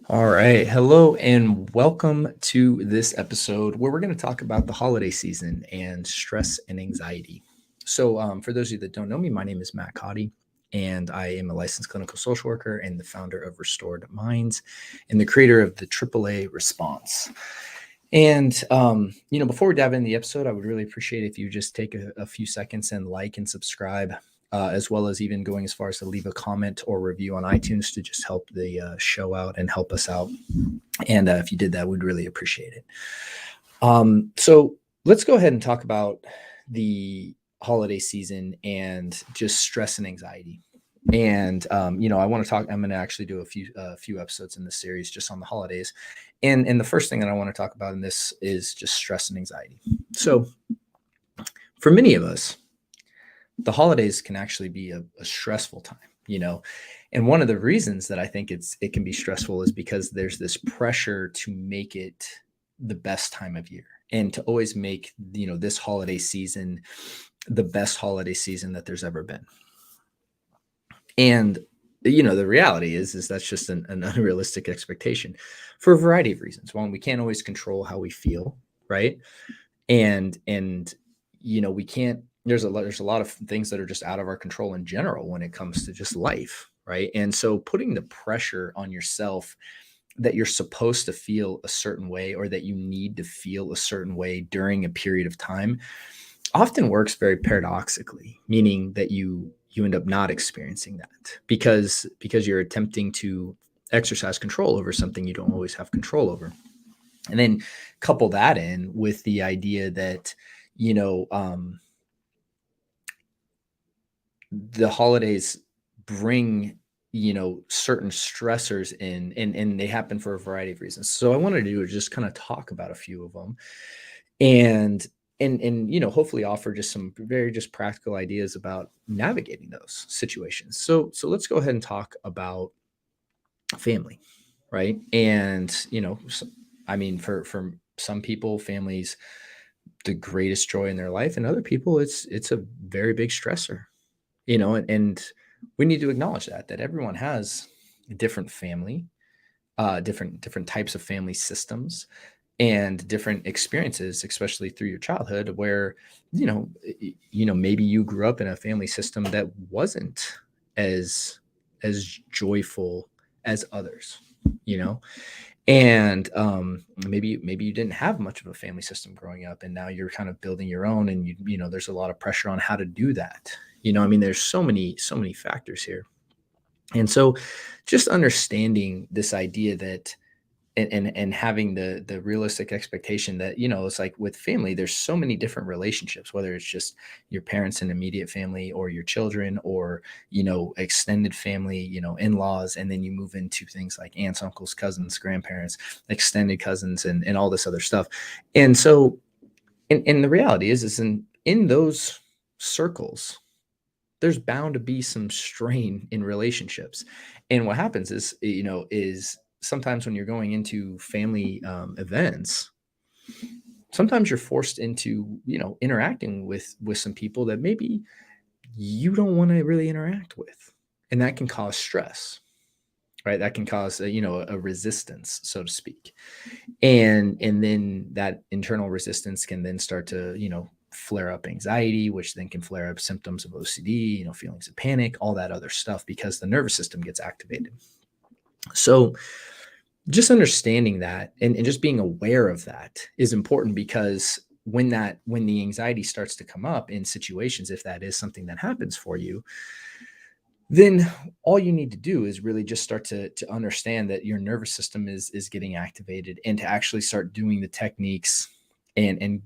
All right. Hello and welcome to this episode where we're going to talk about the holiday season and stress and anxiety. For those of you that don't know me, my name is Matt Cotty, and I am a licensed clinical social worker and the founder of Restored Minds and the creator of the AAA Response. Before we dive into the episode, I would really appreciate if you just take a few seconds and like and subscribe, as well as even going as far as to leave a comment or review on iTunes to just help the show out and help us out. And if you did that, we'd really appreciate it. So let's go ahead and talk about the holiday season and just stress and anxiety. I want to talk. I'm going to actually do a few episodes in this series just on the holidays, and the first thing that I want to talk about in this is just stress and anxiety. So, for many of us, the holidays can actually be a stressful time. And one of the reasons that I think it can be stressful is because there's this pressure to make it the best time of year and to always make this holiday season the best holiday season that there's ever been. And the reality is that's just an unrealistic expectation for a variety of reasons. One, we can't always control how we feel, right? And we can't. There's a lot of things that are just out of our control in general when it comes to just life, right? And so putting the pressure on yourself that you're supposed to feel a certain way or that you need to feel a certain way during a period of time often works very paradoxically, meaning that you end up not experiencing that because you're attempting to exercise control over something you don't always have control over. And then couple that in with the idea that you know the holidays bring certain stressors in, and they happen for a variety of reasons. So I wanted to do is just kind of talk about a few of them, and hopefully offer just some very just practical ideas about navigating those situations. So let's go ahead and talk about family, right? For some people, families the greatest joy in their life, and other people it's a very big stressor. And we need to acknowledge that everyone has a different family, different types of family systems and different experiences, especially through your childhood, where maybe you grew up in a family system that wasn't as joyful as others, you know and maybe you didn't have much of a family system growing up, and now you're kind of building your own, and there's a lot of pressure on how to do that. There's so many factors here. And so just understanding this idea that and having the realistic expectation that it's like with family there's so many different relationships, whether it's just your parents and immediate family or your children or extended family, in-laws, and then you move into things like aunts, uncles, cousins, grandparents, extended cousins, and all this other stuff. And so and the reality is in those circles there's bound to be some strain in relationships. And what happens is sometimes when you're going into family events, sometimes you're forced into interacting with some people that maybe you don't want to really interact with, and that can cause stress, right? That can cause a resistance, so to speak. And then that internal resistance can then start to flare up anxiety, which then can flare up symptoms of OCD, feelings of panic, all that other stuff, because the nervous system gets activated. So just understanding that and just being aware of that is important, because when the anxiety starts to come up in situations, if that is something that happens for you, then all you need to do is really just start to understand that your nervous system is getting activated, and to actually start doing the techniques and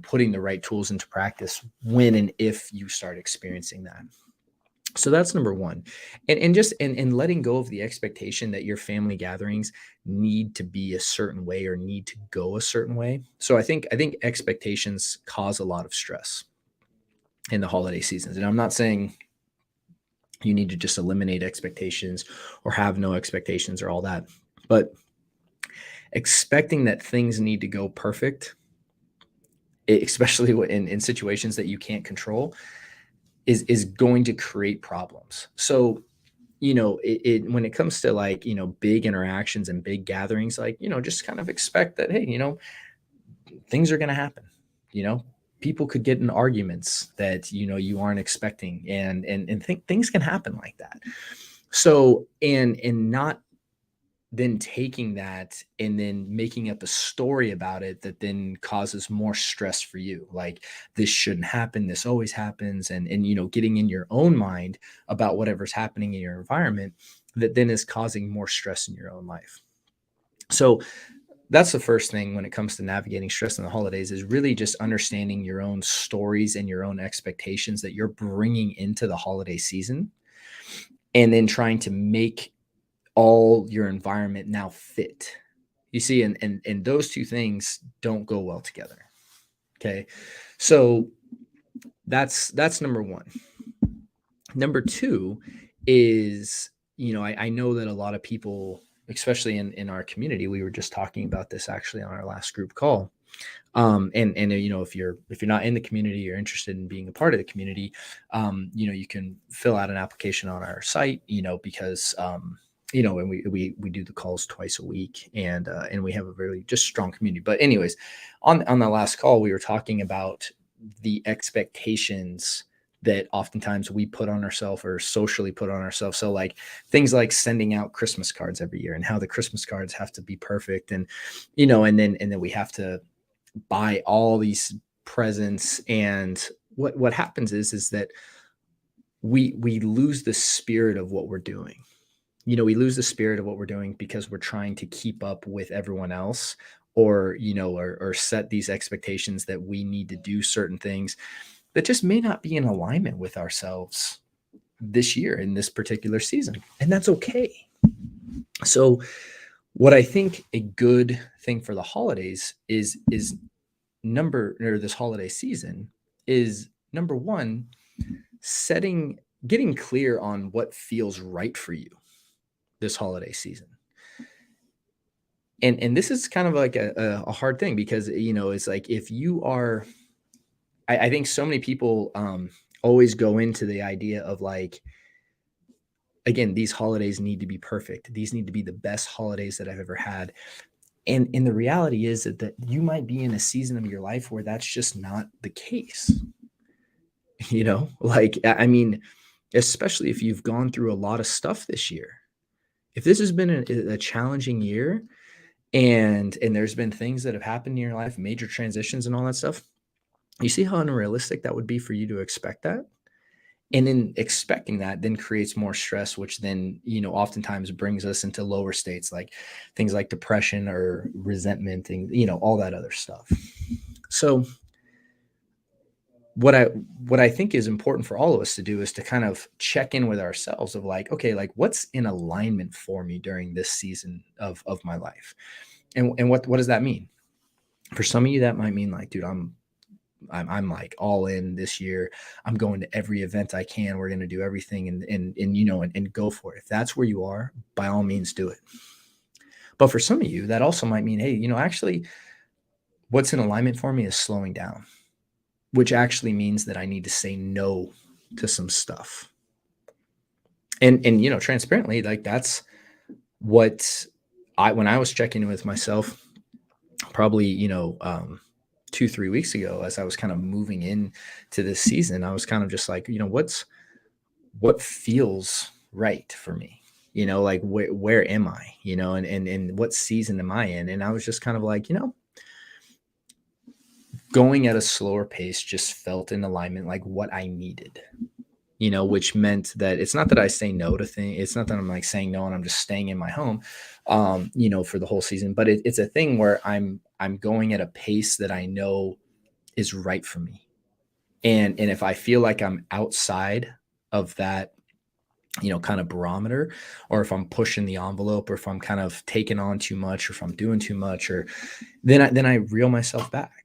putting the right tools into practice when and if you start experiencing that. So that's number one. And letting go of the expectation that your family gatherings need to be a certain way or need to go a certain way. So I think expectations cause a lot of stress in the holiday seasons. And I'm not saying you need to just eliminate expectations or have no expectations or all that, but expecting that things need to go perfect, especially in situations that you can't control, is going to create problems. So when it comes to like, big interactions and big gatherings, like, just kind of expect that, hey, things are going to happen. You know, people could get in arguments that, you aren't expecting, and think things can happen like that. So, and not then taking that and then making up a story about it that then causes more stress for you, like this shouldn't happen, this always happens, and getting in your own mind about whatever's happening in your environment that then is causing more stress in your own life. So that's the first thing when it comes to navigating stress in the holidays, is really just understanding your own stories and your own expectations that you're bringing into the holiday season, and then trying to make all your environment now fit. You see, and those two things don't go well together. Okay. So that's number one. Number two is, I know that a lot of people, especially in our community, we were just talking about this actually on our last group call. And if you're not in the community, you're interested in being a part of the community, you can fill out an application on our site, because and we do the calls twice a week, and we have a really just strong community. But anyways, on the last call, we were talking about the expectations that oftentimes we put on ourselves or socially put on ourselves. So like things like sending out Christmas cards every year, and how the Christmas cards have to be perfect, and and then we have to buy all these presents. And what happens is that we lose the spirit of what we're doing. We lose the spirit of what we're doing because we're trying to keep up with everyone else, or set these expectations that we need to do certain things that just may not be in alignment with ourselves this year in this particular season. And that's okay. So what I think a good thing for the holidays is this holiday season is, number one, getting clear on what feels right for you this holiday season. And this is kind of like a hard thing, because it's like, if you are, I think so many people always go into the idea of like, again, these holidays need to be perfect, these need to be the best holidays that I've ever had. And the reality is that you might be in a season of your life where that's just not the case. Like, I mean, especially if you've gone through a lot of stuff this year. If this has been a challenging year, and there's been things that have happened in your life, major transitions and all that stuff, you see how unrealistic that would be for you to expect that? And then expecting that then creates more stress, which then, oftentimes brings us into lower states, like things like depression or resentment, and, all that other stuff. So what I think is important for all of us to do is to kind of check in with ourselves of like, okay, like what's in alignment for me during this season of my life? And what does that mean? For some of you, that might mean like, dude, I'm like all in this year. I'm going to every event I can. We're going to do everything and go for it. If that's where you are, by all means do it. But for some of you, that also might mean, hey, actually what's in alignment for me is slowing down, which actually means that I need to say no to some stuff. And transparently, like that's what when I was checking in with myself, probably, 2-3 weeks ago, as I was kind of moving in to this season, I was kind of just like, what feels right for me? Like where am I? And what season am I in? And I was just kind of like, going at a slower pace just felt in alignment, like what I needed, which meant that it's not that I say no to things. It's not that I'm like saying no and I'm just staying in my home, for the whole season, but it's a thing where I'm going at a pace that I know is right for me. And if I feel like I'm outside of that, kind of barometer, or if I'm pushing the envelope, or if I'm kind of taking on too much, or if I'm doing too much, or then I reel myself back.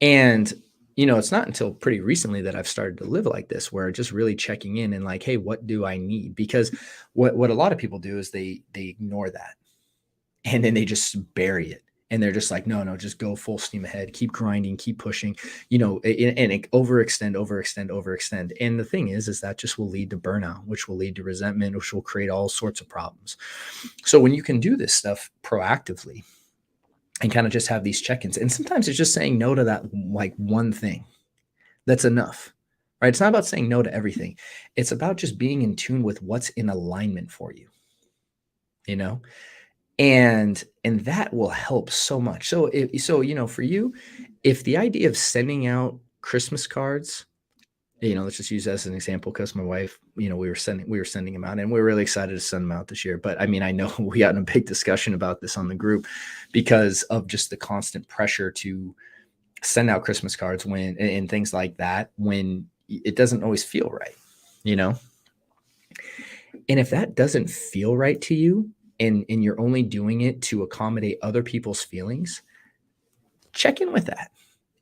And, it's not until pretty recently that I've started to live like this, where just really checking in and like, hey, what do I need? Because what a lot of people do is they ignore that, and then they just bury it. and they're just like, no, no, just go full steam ahead, keep grinding, keep pushing, you know, and it overextend, overextend, overextend. And the thing is that just will lead to burnout, which will lead to resentment, which will create all sorts of problems. So when you can do this stuff proactively and kind of just have these check-ins, and sometimes it's just saying no to that like one thing, that's enough, right? It's not about saying no to everything. It's about just being in tune with what's in alignment for you, you know? And that will help so much. So you know, for you, if the idea of sending out Christmas cards, you know, let's just use that as an example because my wife, you know, we were sending them out, and we're really excited to send them out this year. But I mean, I know we got in a big discussion about this on the group because of just the constant pressure to send out Christmas cards and things like that when it doesn't always feel right, you know? And if that doesn't feel right to you, and you're only doing it to accommodate other people's feelings, check in with that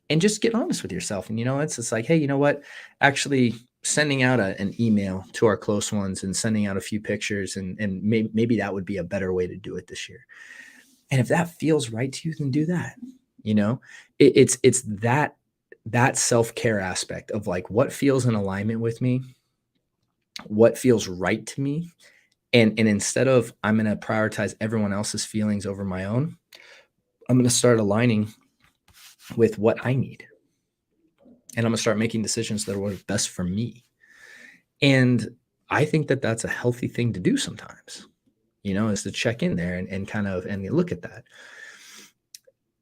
and just get honest with yourself. And you know, it's like, hey, you know what? Actually, sending out an email to our close ones and sending out a few pictures, and maybe that would be a better way to do it this year. And if that feels right to you, then do that. You know, it's that self-care aspect of like what feels in alignment with me, what feels right to me. And instead of I'm going to prioritize everyone else's feelings over my own, I'm going to start aligning with what I need. And I'm going to start making decisions that are best for me. And I think that that's a healthy thing to do sometimes, you know, is to check in there and kind of and look at that.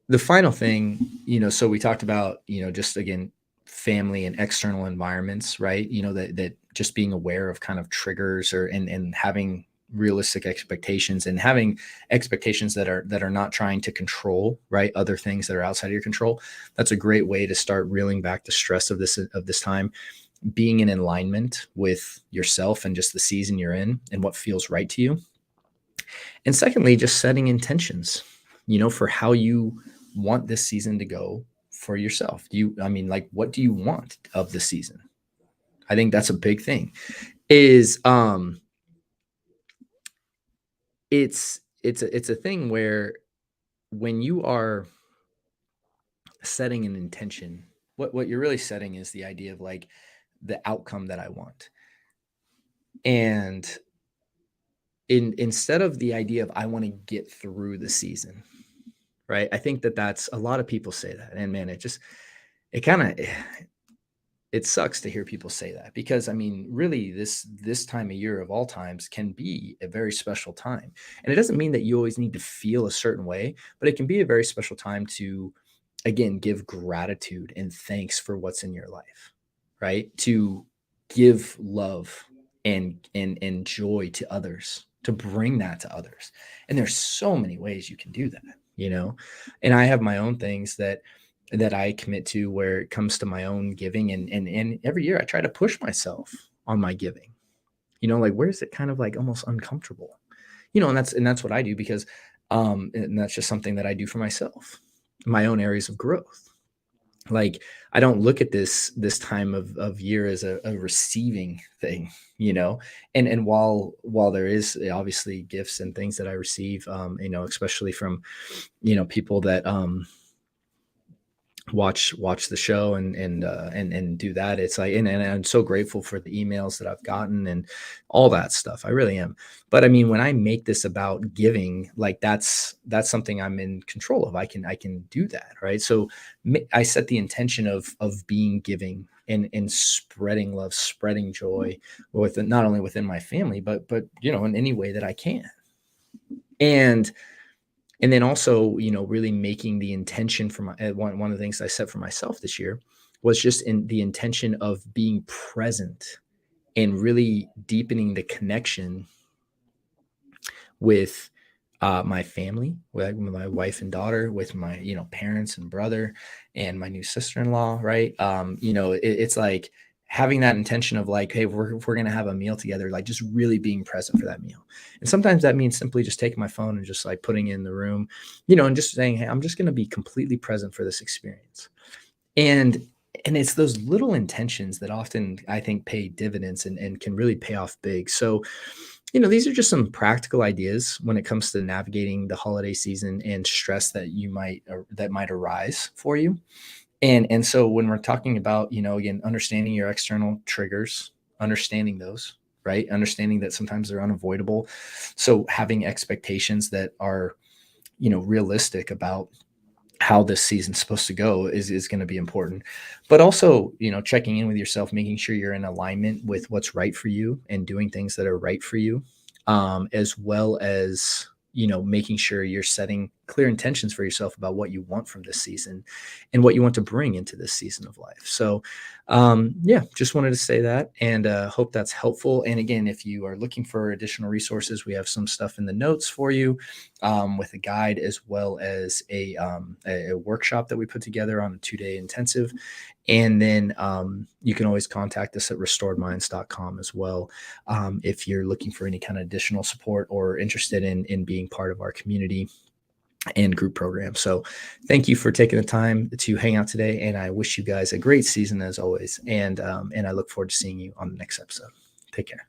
The final thing, you know, so we talked about, you know, just again, family and external environments, right? You know, that just being aware of kind of triggers or and having realistic expectations and having expectations that are not trying to control, right? Other things that are outside of your control. That's a great way to start reeling back the stress of this time, being in alignment with yourself and just the season you're in and what feels right to you. And secondly, just setting intentions, you know, for how you want this season to go for yourself. I mean, like, what do you want of the season? I think that's a big thing. Is it's a thing where when you are setting an intention, what you're really setting is the idea of like the outcome that I want. And instead of the idea of I want to get through the season, right? I think that that's a lot of people say that, and man, it kind of it sucks to hear people say that because I mean, really, this time of year of all times can be a very special time, and it doesn't mean that you always need to feel a certain way, but it can be a very special time to again give gratitude and thanks for what's in your life, right? To give love and joy to others, to bring that to others. And there's so many ways you can do that, you know. And I have my own things that I commit to where it comes to my own giving, and every year I try to push myself on my giving. You know, like where is it kind of like almost uncomfortable? You know, and that's what I do because and that's just something that I do for myself, my own areas of growth. Like I don't look at this time of year as a receiving thing, you know. And while there is obviously gifts and things that I receive, you know, especially from, you know, people that watch the show and do that, it's like and I'm so grateful for the emails that I've gotten and all that stuff. I really am. But I mean, when I make this about giving, like that's something I'm in control of. I can do that, right? So I set the intention of being giving and spreading love, spreading joy with not only within my family but you know, in any way that I can. And and then also, you know, really making the intention for my one of the things I set for myself this year was just in the intention of being present and really deepening the connection with my family, with my wife and daughter, with my, you know, parents and brother, and my new sister-in-law, right? You know, it's like having that intention of like, hey, if we're gonna have a meal together, like just really being present for that meal. And sometimes that means simply just taking my phone and just like putting it in the room, you know, and just saying, hey, I'm just gonna be completely present for this experience. And and it's those little intentions that often I think pay dividends and can really pay off big. So these are just some practical ideas when it comes to navigating the holiday season and stress that that might arise for you. And so when we're talking about, again, understanding your external triggers, understanding those, right? Understanding that sometimes they're unavoidable. So having expectations that are, realistic about how this season's supposed to go is going to be important. But also, checking in with yourself, making sure you're in alignment with what's right for you and doing things that are right for you, as well as, making sure you're setting clear intentions for yourself about what you want from this season and what you want to bring into this season of life. So, yeah, just wanted to say that, and hope that's helpful. And again, if you are looking for additional resources, we have some stuff in the notes for you, with a guide, as well as a workshop that we put together on a 2-day intensive. And then you can always contact us at restoredminds.com as well, if you're looking for any kind of additional support or interested in being part of our community and group program. So thank you for taking the time to hang out today. And I wish you guys a great season as always. And I look forward to seeing you on the next episode. Take care.